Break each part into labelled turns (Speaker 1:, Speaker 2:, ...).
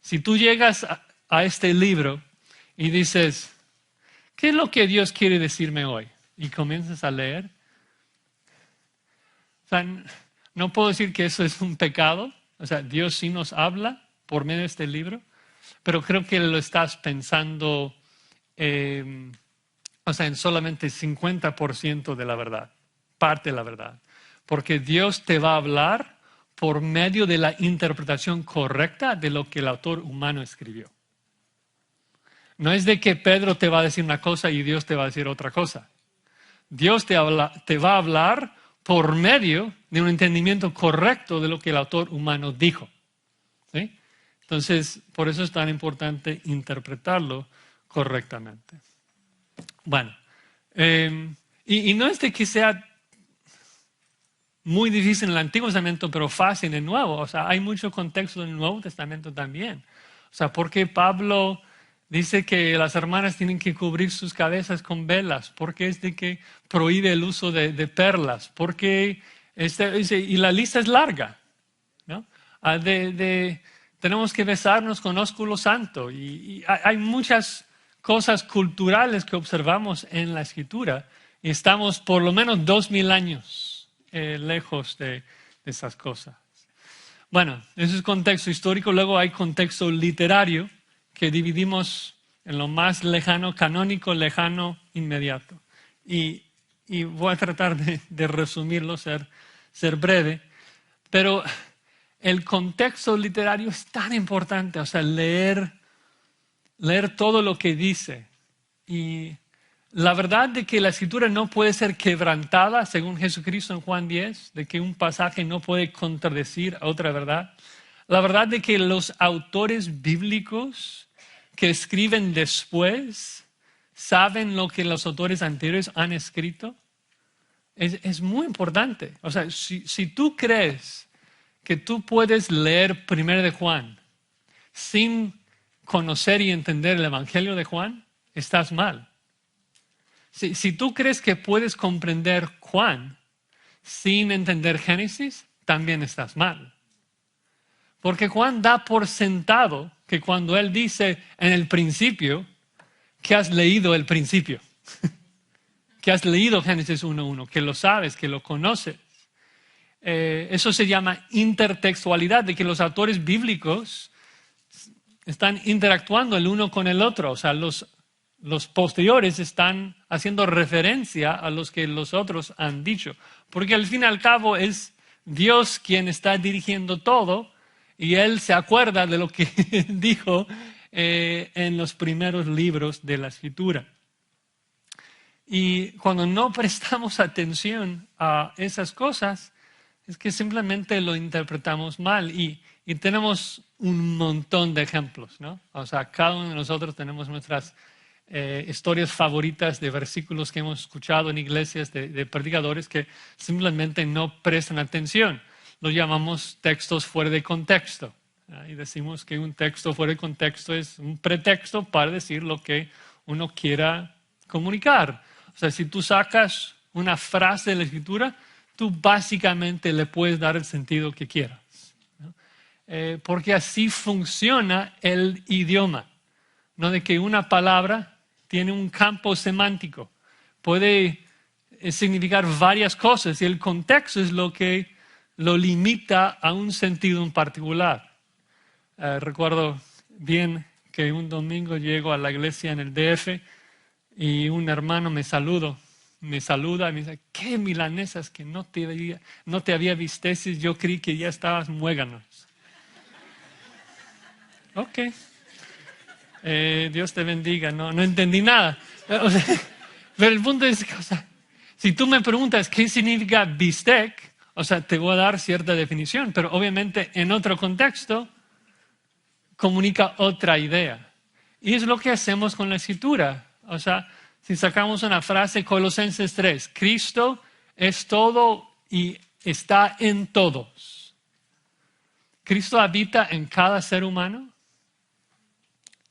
Speaker 1: Si tú llegas a este libro y dices, ¿qué es lo que Dios quiere decirme hoy? Y comienzas a leer. O sea, no puedo decir que eso es un pecado. O sea, Dios sí nos habla por medio de este libro, pero creo que lo estás pensando, en solamente 50% de la verdad, parte de la verdad. Porque Dios te va a hablar por medio de la interpretación correcta de lo que el autor humano escribió. No es de que Pedro te va a decir una cosa y Dios te va a decir otra cosa. Dios te va a hablar por medio de un entendimiento correcto de lo que el autor humano dijo. ¿Sí? Entonces, por eso es tan importante interpretarlo correctamente. Bueno, y no es de que sea muy difícil en el Antiguo Testamento, pero fácil en el Nuevo. O sea, hay mucho contexto en el Nuevo Testamento también. O sea, porque Pablo dice que las hermanas tienen que cubrir sus cabezas con velas, porque es de que prohíbe el uso de perlas, porque y la lista es larga, ¿no? Tenemos que besarnos con ósculo santo y hay muchas cosas culturales que observamos en la Escritura y estamos por lo menos 2000 años lejos de esas cosas. Bueno, ese es contexto histórico. Luego hay contexto literario que dividimos en lo más lejano, canónico, lejano, inmediato. Y voy a tratar de resumirlo, ser breve, pero el contexto literario es tan importante, o sea, leer todo lo que dice. Y la verdad de que la Escritura no puede ser quebrantada, según Jesucristo en Juan 10, de que un pasaje no puede contradecir a otra verdad. La verdad de que los autores bíblicos que escriben después saben lo que los autores anteriores han escrito. Es muy importante. O sea, si tú crees que tú puedes leer 1 de Juan sin conocer y entender el Evangelio de Juan, estás mal. Si tú crees que puedes comprender Juan sin entender Génesis, también estás mal. Porque Juan da por sentado que cuando él dice en el principio, que has leído el principio, que has leído Génesis 1:1, que lo sabes, que lo conoces. Eso se llama intertextualidad, de que los autores bíblicos están interactuando el uno con el otro. O sea, los posteriores están haciendo referencia a los que los otros han dicho. Porque al fin y al cabo es Dios quien está dirigiendo todo y Él se acuerda de lo que dijo en los primeros libros de la Escritura. Y cuando no prestamos atención a esas cosas, es que simplemente lo interpretamos mal y tenemos un montón de ejemplos, ¿no? O sea, cada uno de nosotros tenemos nuestras historias favoritas de versículos que hemos escuchado en iglesias de predicadores que simplemente no prestan atención. Lo llamamos textos fuera de contexto. Y decimos que un texto fuera de contexto es un pretexto para decir lo que uno quiera comunicar. O sea, si tú sacas una frase de la Escritura, tú básicamente le puedes dar el sentido que quieras, ¿no? Porque así funciona el idioma, no de que una palabra tiene un campo semántico, puede significar varias cosas y el contexto es lo que lo limita a un sentido en particular. Recuerdo bien que un domingo llego a la iglesia en el DF y un hermano me saluda y me dice, ¿qué milanesas que no te había visto? Yo creí que ya estabas muéganos. Ok. Dios te bendiga. No entendí nada. O sea, pero el punto es que, o sea, si tú me preguntas qué significa bistec, o sea, te voy a dar cierta definición, pero obviamente en otro contexto comunica otra idea. Y es lo que hacemos con la Escritura. O sea, si sacamos una frase, Colosenses 3, Cristo es todo y está en todos. ¿Cristo habita en cada ser humano?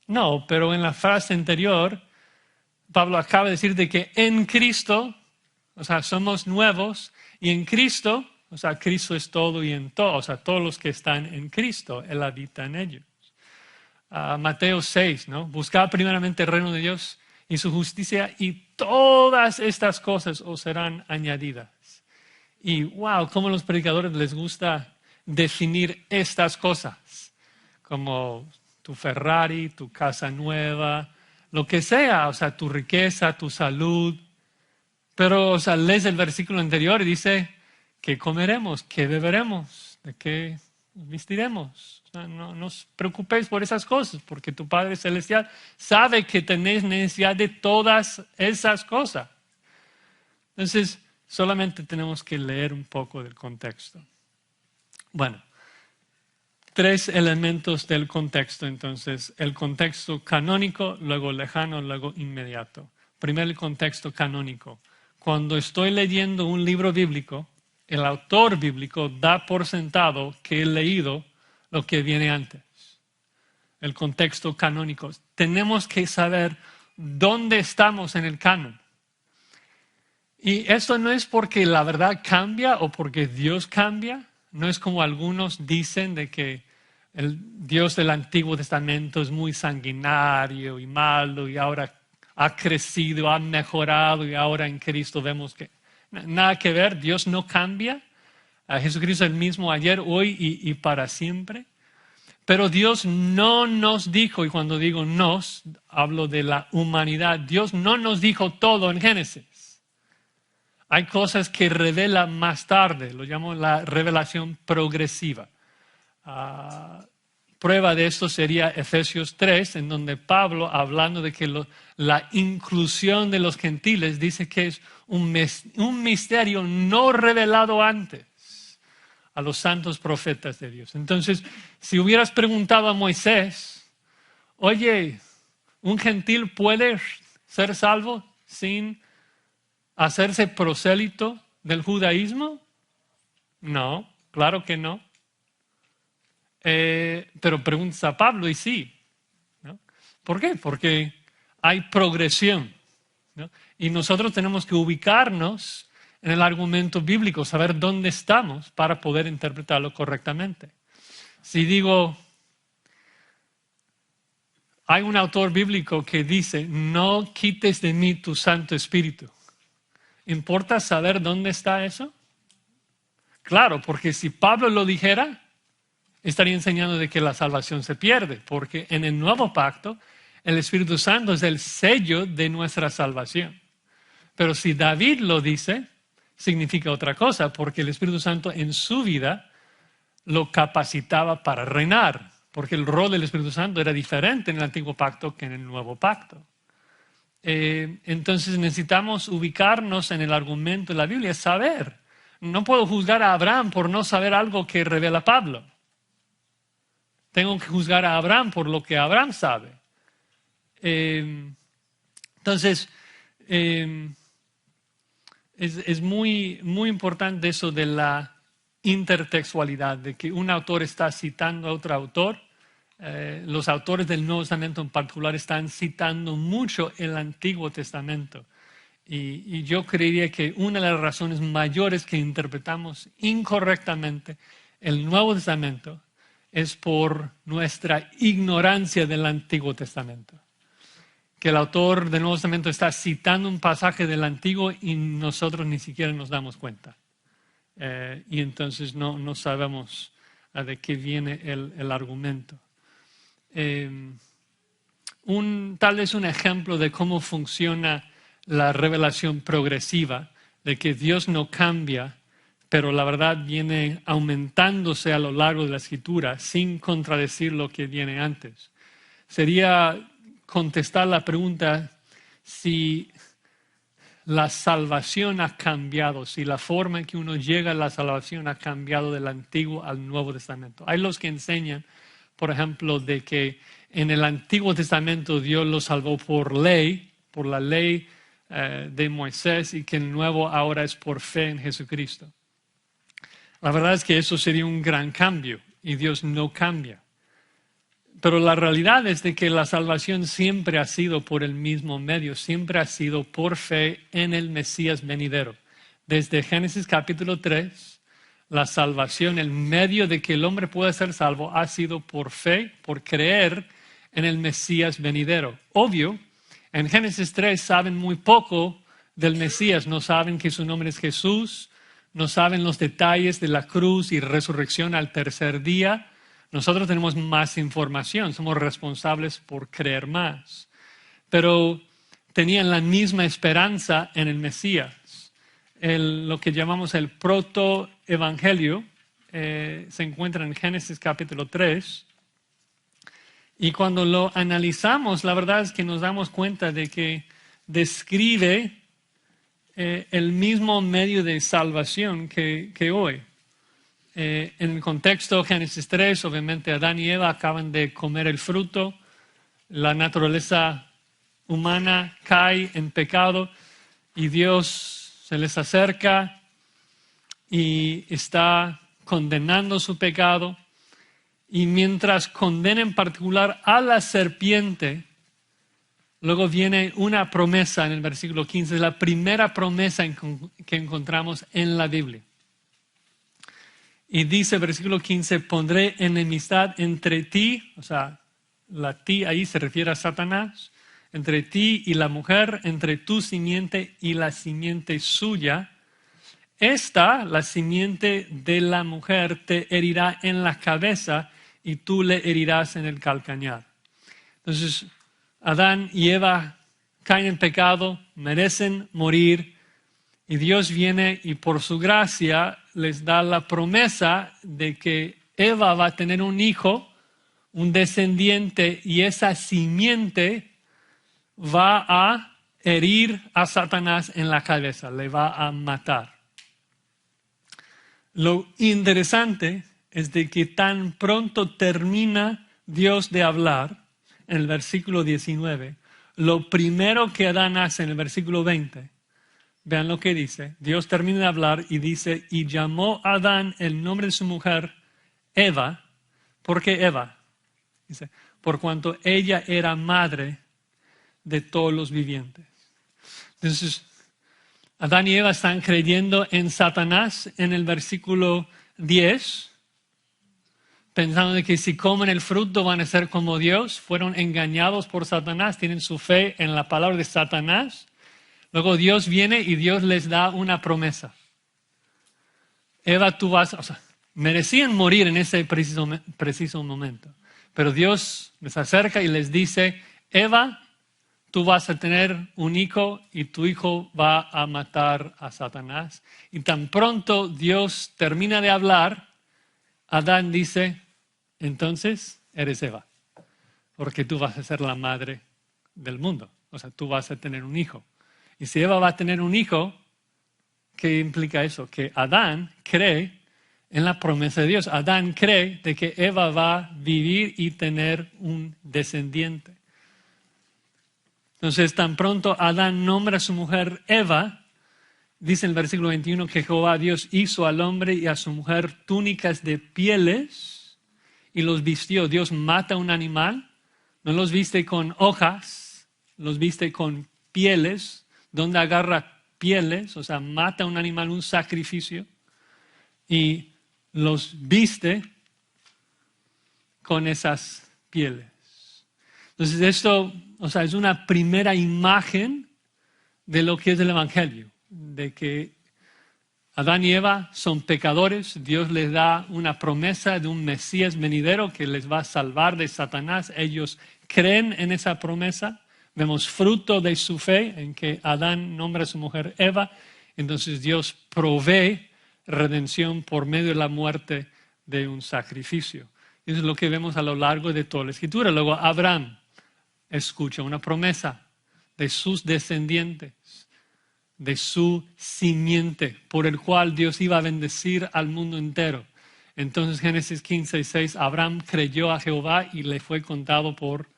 Speaker 1: No, pero en la frase anterior, Pablo acaba de decir de que en Cristo, o sea, somos nuevos, y en Cristo, o sea, Cristo es todo y en todo, o sea, todos los que están en Cristo, Él habita en ellos. Mateo 6, ¿no? Buscad primeramente el reino de Dios y su justicia y todas estas cosas os serán añadidas. Y wow, cómo a los predicadores les gusta definir estas cosas, como tu Ferrari, tu casa nueva, lo que sea, o sea, tu riqueza, tu salud. Pero, o sea, lees el versículo anterior y dice, ¿qué comeremos? ¿Qué beberemos? ¿De qué nos vestiremos? O sea, no os preocupéis por esas cosas, porque tu Padre Celestial sabe que tenéis necesidad de todas esas cosas. Entonces, solamente tenemos que leer un poco del contexto. Bueno, 3 elementos del contexto, entonces, el contexto canónico, luego lejano, luego inmediato. Primero, el contexto canónico. Cuando estoy leyendo un libro bíblico, el autor bíblico da por sentado que he leído lo que viene antes. El contexto canónico. Tenemos que saber dónde estamos en el canon. Y esto no es porque la verdad cambia o porque Dios cambia. No es como algunos dicen de que el Dios del Antiguo Testamento es muy sanguinario y malo y ahora ha crecido, ha mejorado y ahora en Cristo vemos que nada que ver. Dios no cambia. Jesucristo es el mismo ayer, hoy y para siempre. Pero Dios no nos dijo, y cuando digo nos, hablo de la humanidad, Dios no nos dijo todo en Génesis. Hay cosas que revela más tarde, lo llamo la revelación progresiva. Prueba de esto sería Efesios 3, en donde Pablo, hablando de que la inclusión de los gentiles, dice que es un misterio no revelado antes a los santos profetas de Dios. Entonces, si hubieras preguntado a Moisés, oye, ¿un gentil puede ser salvo sin hacerse prosélito del judaísmo? No, claro que no. Pero preguntas a Pablo y sí, ¿no? ¿Por qué? Porque hay progresión, ¿no? Y nosotros tenemos que ubicarnos en el argumento bíblico, saber dónde estamos para poder interpretarlo correctamente. Si digo, hay un autor bíblico que dice, no quites de mí tu Santo Espíritu. ¿Importa saber dónde está eso? Claro, porque si Pablo lo dijera, estaría enseñando de que la salvación se pierde, porque en el nuevo pacto el Espíritu Santo es el sello de nuestra salvación. Pero si David lo dice, significa otra cosa, porque el Espíritu Santo en su vida lo capacitaba para reinar, porque el rol del Espíritu Santo era diferente en el antiguo pacto que en el nuevo pacto. Entonces necesitamos ubicarnos en el argumento de la Biblia, saber. No puedo juzgar a Abraham por no saber algo que revela Pablo. Tengo que juzgar a Abraham por lo que Abraham sabe. Entonces, es muy, muy importante eso de la intertextualidad, de que un autor está citando a otro autor. Los autores del Nuevo Testamento en particular están citando mucho el Antiguo Testamento. Y yo creería que una de las razones mayores que interpretamos incorrectamente el Nuevo Testamento es por nuestra ignorancia del Antiguo Testamento. Que el autor del Nuevo Testamento está citando un pasaje del Antiguo y nosotros ni siquiera nos damos cuenta. Y entonces no sabemos de qué viene el argumento. Tal vez un ejemplo de cómo funciona la revelación progresiva, de que Dios no cambia, pero la verdad viene aumentándose a lo largo de la Escritura sin contradecir lo que viene antes. Sería contestar la pregunta si la salvación ha cambiado, si la forma en que uno llega a la salvación ha cambiado del Antiguo al Nuevo Testamento. Hay los que enseñan, por ejemplo, de que en el Antiguo Testamento Dios lo salvó por ley, por la ley de Moisés, y que el Nuevo ahora es por fe en Jesucristo. La verdad es que eso sería un gran cambio y Dios no cambia. Pero la realidad es de que la salvación siempre ha sido por el mismo medio, siempre ha sido por fe en el Mesías venidero. Desde Génesis capítulo 3, la salvación, el medio de que el hombre pueda ser salvo, ha sido por fe, por creer en el Mesías venidero. Obvio, en Génesis 3 saben muy poco del Mesías, no saben que su nombre es Jesús, no saben los detalles de la cruz y resurrección al tercer día. Nosotros tenemos más información, somos responsables por creer más. Pero tenían la misma esperanza en el Mesías. Lo que llamamos el protoevangelio se encuentra en Génesis capítulo 3. Y cuando lo analizamos, la verdad es que nos damos cuenta de que describe el mismo medio de salvación que hoy. En el contexto Génesis 3, obviamente Adán y Eva acaban de comer el fruto, la naturaleza humana cae en pecado y Dios se les acerca y está condenando su pecado. Y mientras condena en particular a la serpiente, luego viene una promesa en el versículo 15, es la primera promesa que encontramos en la Biblia. Y dice el versículo 15, pondré enemistad entre ti, o sea, la ti ahí se refiere a Satanás, entre ti y la mujer, entre tu simiente y la simiente suya. Esta, la simiente de la mujer, te herirá en la cabeza y tú le herirás en el calcañar. Entonces, Adán y Eva caen en pecado, merecen morir, y Dios viene y por su gracia les da la promesa de que Eva va a tener un hijo, un descendiente, y esa simiente va a herir a Satanás en la cabeza, le va a matar. Lo interesante es de que tan pronto termina Dios de hablar, en el versículo 19, lo primero que Adán hace en el versículo 20, vean lo que dice, Dios termina de hablar y dice, y llamó a Adán el nombre de su mujer Eva. ¿Por qué Eva? Dice, por cuanto ella era madre de todos los vivientes. Entonces, Adán y Eva están creyendo en Satanás en el versículo 10, pensando de que si comen el fruto van a ser como Dios. Fueron engañados por Satanás, tienen su fe en la palabra de Satanás. Luego Dios viene y Dios les da una promesa. Eva, tú vas, o sea, merecían morir en ese preciso momento. Pero Dios les acerca y les dice, Eva, tú vas a tener un hijo y tu hijo va a matar a Satanás. Y tan pronto Dios termina de hablar, Adán dice, entonces eres Eva, porque tú vas a ser la madre del mundo. O sea, tú vas a tener un hijo. Y si Eva va a tener un hijo, ¿qué implica eso? Que Adán cree en la promesa de Dios. Adán cree de que Eva va a vivir y tener un descendiente. Entonces, tan pronto Adán nombra a su mujer Eva, dice en el versículo 21 que Jehová Dios hizo al hombre y a su mujer túnicas de pieles y los vistió. Dios mata a un animal, no los viste con hojas, los viste con pieles, donde agarra pieles, o sea, mata a un animal, un sacrificio, y los viste con esas pieles. Entonces esto, o sea, es una primera imagen de lo que es el Evangelio, de que Adán y Eva son pecadores, Dios les da una promesa de un Mesías venidero que les va a salvar de Satanás, ellos creen en esa promesa, vemos fruto de su fe en que Adán nombra a su mujer Eva, entonces Dios provee redención por medio de la muerte de un sacrificio. Eso es lo que vemos a lo largo de toda la Escritura. Luego Abraham escucha una promesa de sus descendientes, de su simiente, por el cual Dios iba a bendecir al mundo entero. Entonces Génesis 15:6, Abraham creyó a Jehová y le fue contado por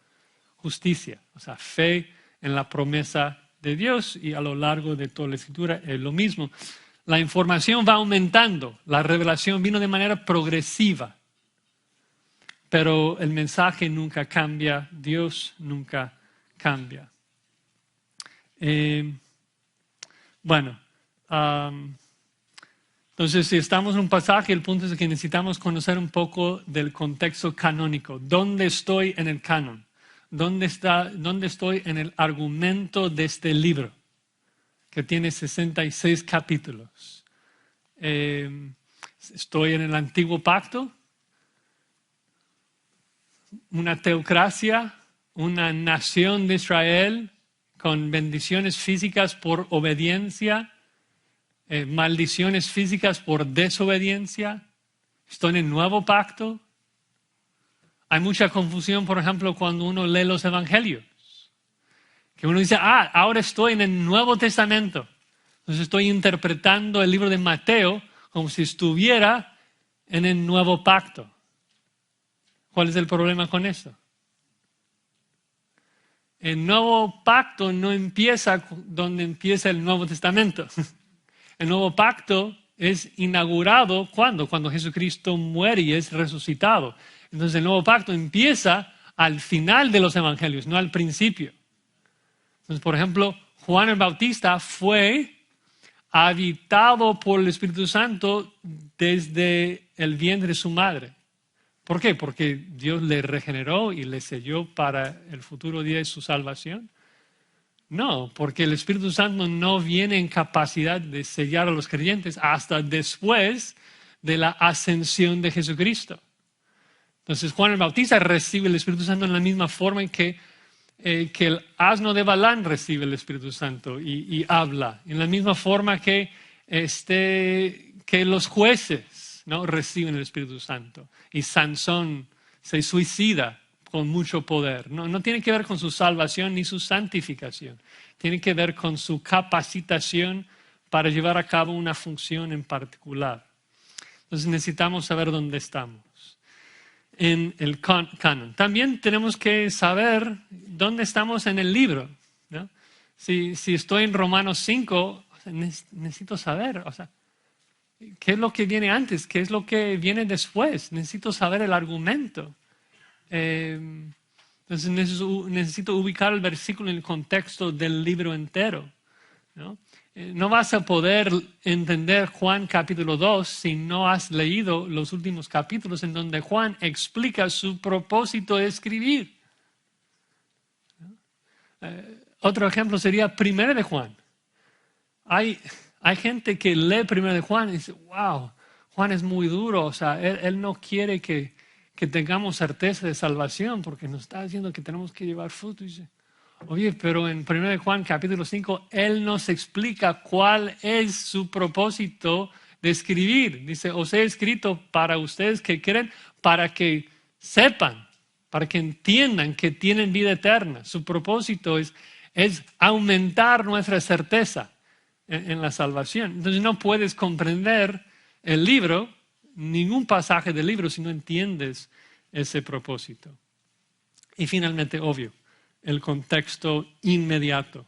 Speaker 1: justicia. O sea, fe en la promesa de Dios, y a lo largo de toda la Escritura es lo mismo. La información va aumentando, la revelación vino de manera progresiva. Pero el mensaje nunca cambia, Dios nunca cambia. Entonces si estamos en un pasaje, el punto es que necesitamos conocer un poco del contexto canónico. ¿Dónde estoy en el canon? dónde estoy en el argumento de este libro, que tiene 66 capítulos. Estoy en el Antiguo Pacto, una teocracia, una nación de Israel con bendiciones físicas por obediencia, maldiciones físicas por desobediencia. Estoy en el Nuevo Pacto. Hay mucha confusión, por ejemplo, cuando uno lee los Evangelios. Que uno dice, ahora estoy en el Nuevo Testamento. Entonces estoy interpretando el libro de Mateo como si estuviera en el Nuevo Pacto. ¿Cuál es el problema con esto? El Nuevo Pacto no empieza donde empieza el Nuevo Testamento. El Nuevo Pacto es inaugurado ¿cuándo? Cuando Jesucristo muere y es resucitado. Entonces el Nuevo Pacto empieza al final de los Evangelios, no al principio. Entonces, por ejemplo, Juan el Bautista fue habitado por el Espíritu Santo desde el vientre de su madre. ¿Por qué? Porque Dios le regeneró y le selló para el futuro día de su salvación. No, porque el Espíritu Santo no viene en capacidad de sellar a los creyentes hasta después de la ascensión de Jesucristo. Entonces Juan el Bautista recibe el Espíritu Santo en la misma forma en que el asno de Balaam recibe el Espíritu Santo y habla. En la misma forma que los jueces, ¿no?, reciben el Espíritu Santo. Y Sansón se suicida con mucho poder. No tiene que ver con su salvación ni su santificación. Tiene que ver con su capacitación para llevar a cabo una función en particular. Entonces necesitamos saber dónde estamos en el canon. También tenemos que saber dónde estamos en el libro, ¿no? Si estoy en Romanos 5, necesito saber, ¿qué es lo que viene antes? ¿Qué es lo que viene después? Necesito saber el argumento. Entonces necesito ubicar el versículo en el contexto del libro entero, ¿no? No vas a poder entender Juan capítulo 2 si no has leído los últimos capítulos en donde Juan explica su propósito de escribir. Otro ejemplo sería 1 de Juan. Hay gente que lee 1 de Juan y dice, wow, Juan es muy duro, él no quiere que tengamos certeza de salvación porque nos está diciendo que tenemos que llevar fruto. Y dice, oye, pero en 1 de Juan capítulo 5, él nos explica cuál es su propósito de escribir. Dice, os he escrito para ustedes que creen, para que sepan, para que entiendan que tienen vida eterna. Su propósito es aumentar nuestra certeza en la salvación. Entonces no puedes comprender el libro, ningún pasaje del libro, si no entiendes ese propósito. Y finalmente, obvio, el contexto inmediato.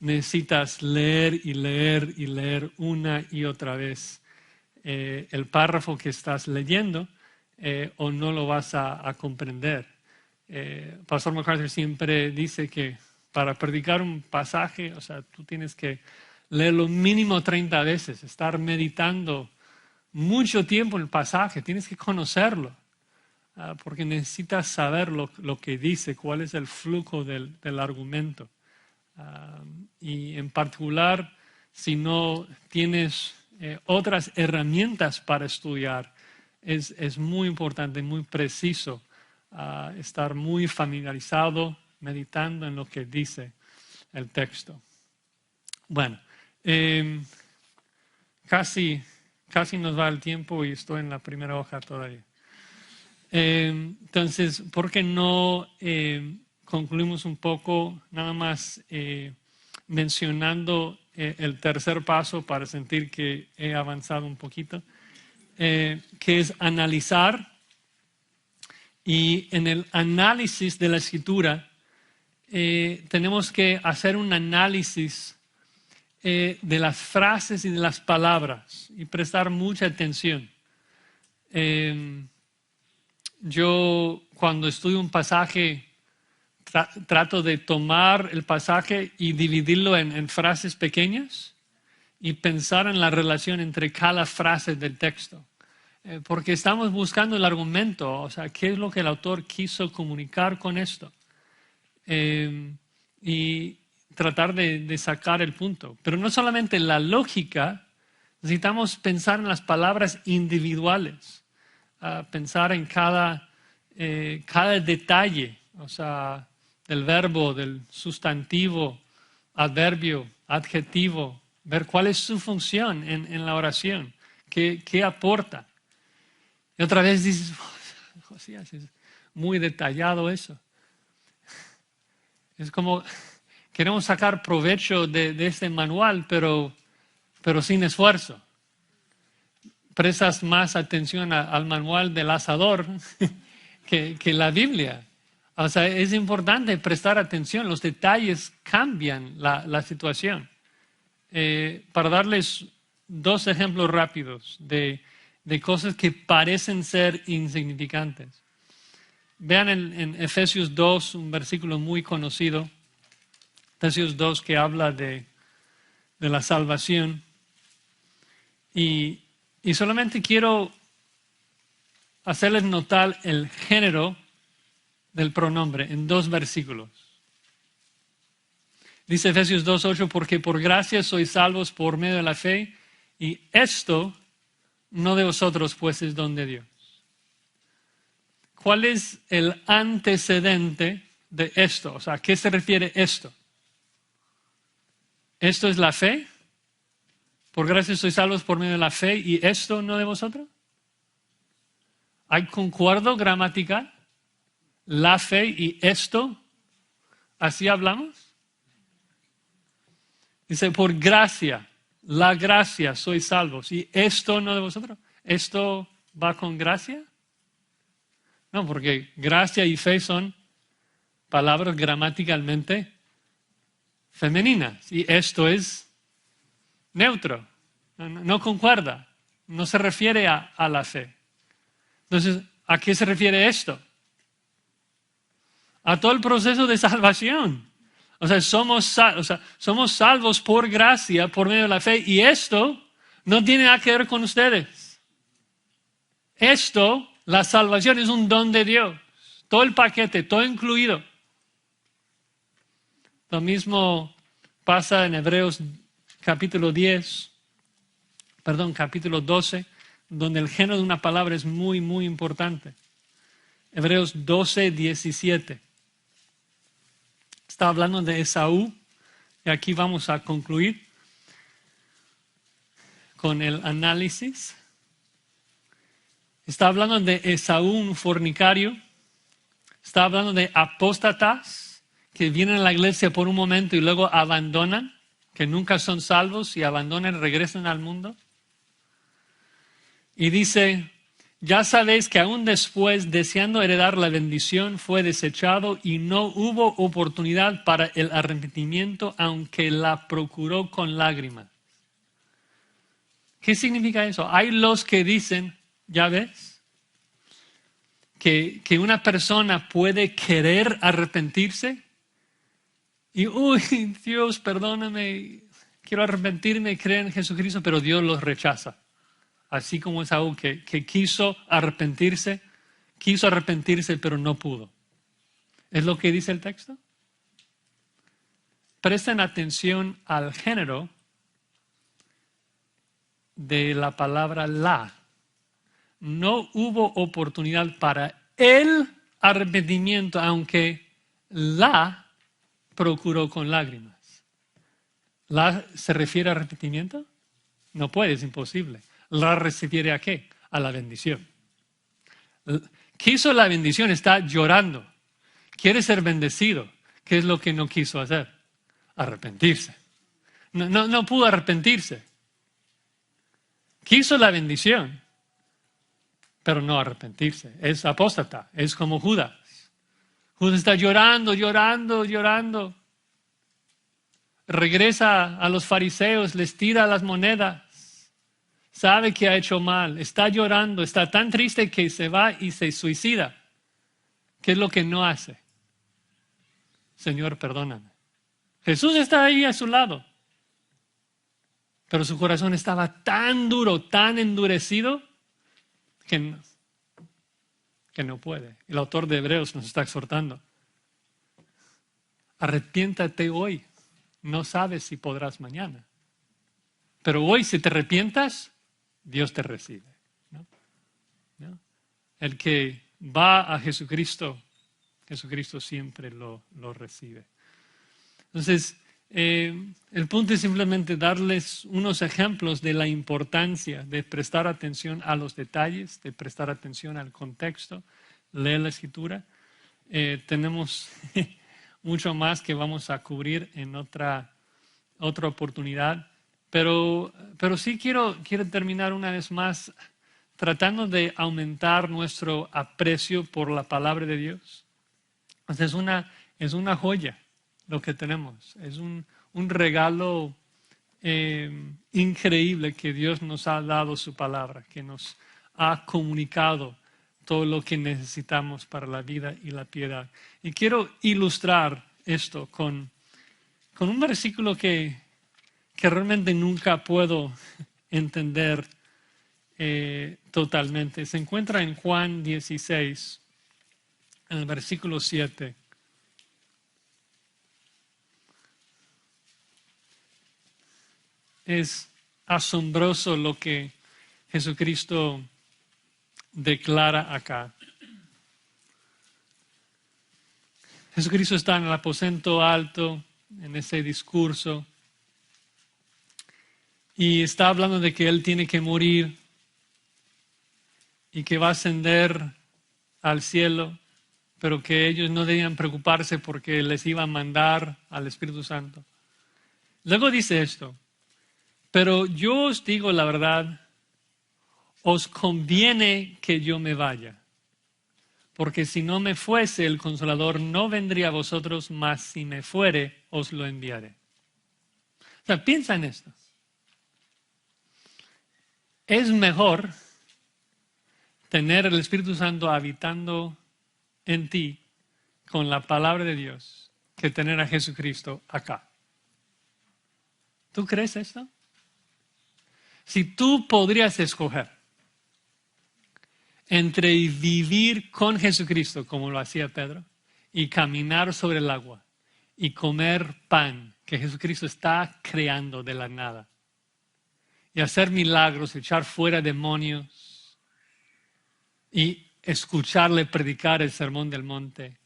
Speaker 1: Necesitas leer y leer y leer una y otra vez el párrafo que estás leyendo o no lo vas a comprender. Pastor MacArthur siempre dice que para predicar un pasaje, tú tienes que leerlo mínimo 30 veces, estar meditando mucho tiempo en el pasaje, tienes que conocerlo. Porque necesitas saber lo que dice, cuál es el flujo del argumento. Y en particular, si no tienes otras herramientas para estudiar, es muy importante, muy preciso estar muy familiarizado, meditando en lo que dice el texto. Bueno, casi nos va el tiempo y estoy en la primera hoja todavía. Entonces, ¿por qué no concluimos un poco nada más mencionando el tercer paso para sentir que he avanzado un poquito, que es analizar? Y en el análisis de la Escritura tenemos que hacer un análisis de las frases y de las palabras y prestar mucha atención. Yo cuando estudio un pasaje trato de tomar el pasaje y dividirlo en frases pequeñas y pensar en la relación entre cada frase del texto. Porque estamos buscando el argumento, qué es lo que el autor quiso comunicar con esto. y tratar de sacar el punto. Pero no solamente la lógica, necesitamos pensar en las palabras individuales, pensar en cada detalle, o sea, del verbo, del sustantivo, adverbio, adjetivo, ver cuál es su función en la oración, qué aporta. Y otra vez dices, Josías, es muy detallado eso. Es como, queremos sacar provecho de este manual, pero sin esfuerzo. Prestas más atención al manual del asador que la Biblia. O sea, es importante prestar atención, los detalles cambian la situación. Para darles 2 ejemplos rápidos de cosas que parecen ser insignificantes. Vean en Efesios 2, un versículo muy conocido, Efesios 2 que habla de la salvación. Y solamente quiero hacerles notar el género del pronombre en 2 versículos. Dice Efesios 2:8, porque por gracia sois salvos por medio de la fe, y esto no de vosotros, pues es don de Dios. ¿Cuál es el antecedente de esto? O sea, ¿a qué se refiere esto? ¿Esto es la fe? Por gracia sois salvos por medio de la fe, y esto no de vosotros. ¿Hay concuerdo gramatical? La fe y esto, ¿así hablamos? Dice, por gracia, la gracia sois salvos, y esto no de vosotros. ¿Esto va con gracia? No, porque gracia y fe son palabras gramaticalmente femeninas, y esto es neutro, no concuerda, no se refiere a la fe. Entonces, ¿a qué se refiere esto? A todo el proceso de salvación. O sea, somos salvos por gracia, por medio de la fe, y esto no tiene nada que ver con ustedes. Esto, la salvación, es un don de Dios. Todo el paquete, todo incluido. Lo mismo pasa en Hebreos capítulo 12, donde el género de una palabra es muy, muy importante. Hebreos 12:17. Está hablando de Esaú, y aquí vamos a concluir con el análisis. Está hablando de Esaú, un fornicario. Está hablando de apóstatas que vienen a la iglesia por un momento y luego abandonan, que nunca son salvos y abandonan y regresan al mundo. Y dice, ya sabéis que aún después, deseando heredar la bendición, fue desechado y no hubo oportunidad para el arrepentimiento, aunque la procuró con lágrimas. ¿Qué significa eso? Hay los que dicen, ya ves, que una persona puede querer arrepentirse y, uy, Dios, perdóname, quiero arrepentirme y creer en Jesucristo, pero Dios los rechaza. Así como Esaú que quiso arrepentirse, pero no pudo. ¿Es lo que dice el texto? Presten atención al género de la palabra la. No hubo oportunidad para el arrepentimiento, aunque la procuró con lágrimas. ¿La se refiere a arrepentimiento? No puede, es imposible. ¿La refiere a qué? A la bendición. Quiso la bendición, está llorando. Quiere ser bendecido. ¿Qué es lo que no quiso hacer? Arrepentirse. No pudo arrepentirse. Quiso la bendición, pero no arrepentirse. Es apóstata, es como Judas. Judas está llorando. Regresa a los fariseos, les tira las monedas. Sabe que ha hecho mal, está llorando, está tan triste que se va y se suicida. ¿Qué es lo que no hace? Señor, perdóname. Jesús está ahí a su lado. Pero su corazón estaba tan duro, tan endurecido, que no puede. El autor de Hebreos nos está exhortando. arrepiéntate hoy. No sabes si podrás mañana. Pero hoy, si te arrepientas, Dios te recibe. ¿No? ¿No? El que va a Jesucristo, Jesucristo siempre lo recibe. Entonces, el punto es simplemente darles unos ejemplos de la importancia de prestar atención a los detalles, de prestar atención al contexto, leer la Escritura. Tenemos mucho más que vamos a cubrir en otra oportunidad, pero sí quiero terminar una vez más tratando de aumentar nuestro aprecio por la palabra de Dios. Entonces, es una joya lo que tenemos. Es un regalo increíble que Dios nos ha dado su palabra, que nos ha comunicado todo lo que necesitamos para la vida y la piedad. Y quiero ilustrar esto con un versículo que realmente nunca puedo entender totalmente. Se encuentra en Juan 16, en el versículo 7. Es asombroso lo que Jesucristo declara acá. Jesucristo está en el aposento alto, en ese discurso, y está hablando de que Él tiene que morir y que va a ascender al cielo, pero que ellos no debían preocuparse porque les iba a mandar al Espíritu Santo. Luego dice esto: pero yo os digo la verdad, os conviene que yo me vaya, porque si no me fuese, el Consolador no vendría a vosotros, mas si me fuere, os lo enviaré. O sea, piensa en esto. Es mejor tener el Espíritu Santo habitando en ti con la palabra de Dios que tener a Jesucristo acá. ¿Tú crees esto? Si tú podrías escoger entre vivir con Jesucristo, como lo hacía Pedro, y caminar sobre el agua, y comer pan que Jesucristo está creando de la nada, y hacer milagros, echar fuera demonios, y escucharle predicar el sermón del monte,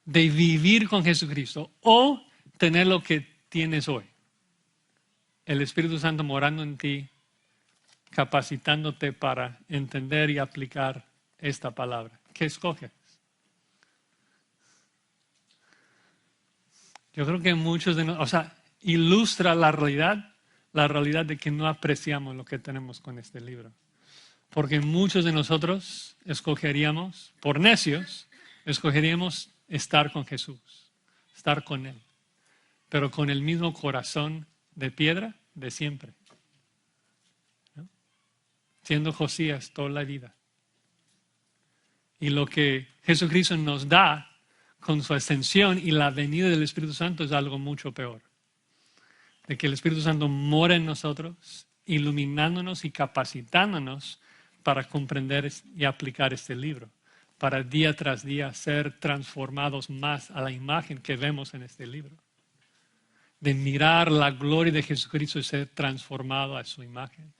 Speaker 1: de vivir con Jesucristo, o tener lo que tienes hoy, el Espíritu Santo morando en ti, capacitándote para entender y aplicar esta palabra. ¿Qué escoges? Yo creo que muchos de nosotros, ilustra la realidad de que no apreciamos lo que tenemos con este libro. Porque muchos de nosotros escogeríamos, por necios, escogeríamos estar con Jesús, estar con Él, pero con el mismo corazón de piedra de siempre. Siendo Josías toda la vida. Y lo que Jesucristo nos da con su ascensión y la venida del Espíritu Santo es algo mucho peor. De que el Espíritu Santo mora en nosotros, iluminándonos y capacitándonos para comprender y aplicar este libro, para día tras día ser transformados más a la imagen que vemos en este libro. De mirar la gloria de Jesucristo y ser transformado a su imagen.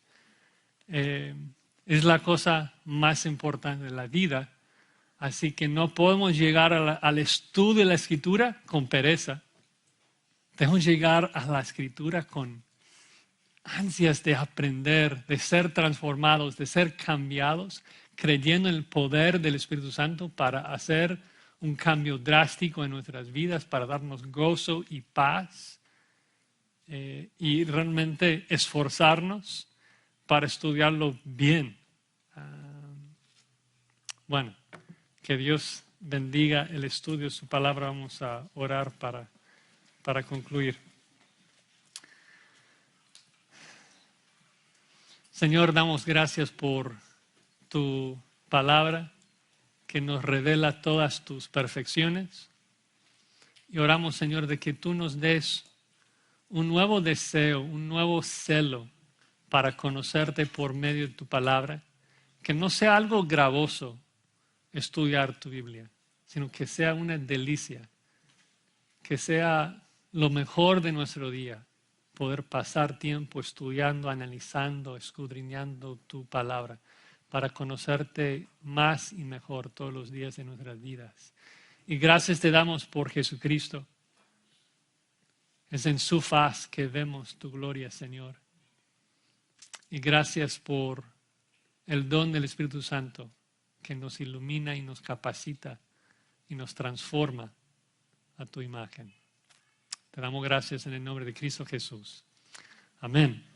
Speaker 1: Es la cosa más importante de la vida, así que no podemos llegar al estudio de la Escritura con pereza. Debemos llegar a la Escritura con ansias de aprender, de ser transformados, de ser cambiados, creyendo en el poder del Espíritu Santo para hacer un cambio drástico en nuestras vidas, para darnos gozo y paz, y realmente esforzarnos para estudiarlo bien. Bueno, que Dios bendiga el estudio de su palabra. Vamos a orar para concluir. Señor, damos gracias por tu palabra que nos revela todas tus perfecciones. Y oramos, Señor, de que tú nos des un nuevo deseo, un nuevo celo para conocerte por medio de tu palabra, que no sea algo gravoso estudiar tu Biblia, sino que sea una delicia que sea lo mejor de nuestro día, poder pasar tiempo estudiando, analizando, escudriñando tu palabra, para conocerte más y mejor todos los días de nuestras vidas. Y gracias te damos por Jesucristo. Es en su faz que vemos tu gloria, Señor. Y gracias por el don del Espíritu Santo que nos ilumina y nos capacita y nos transforma a tu imagen. Te damos gracias en el nombre de Cristo Jesús. Amén.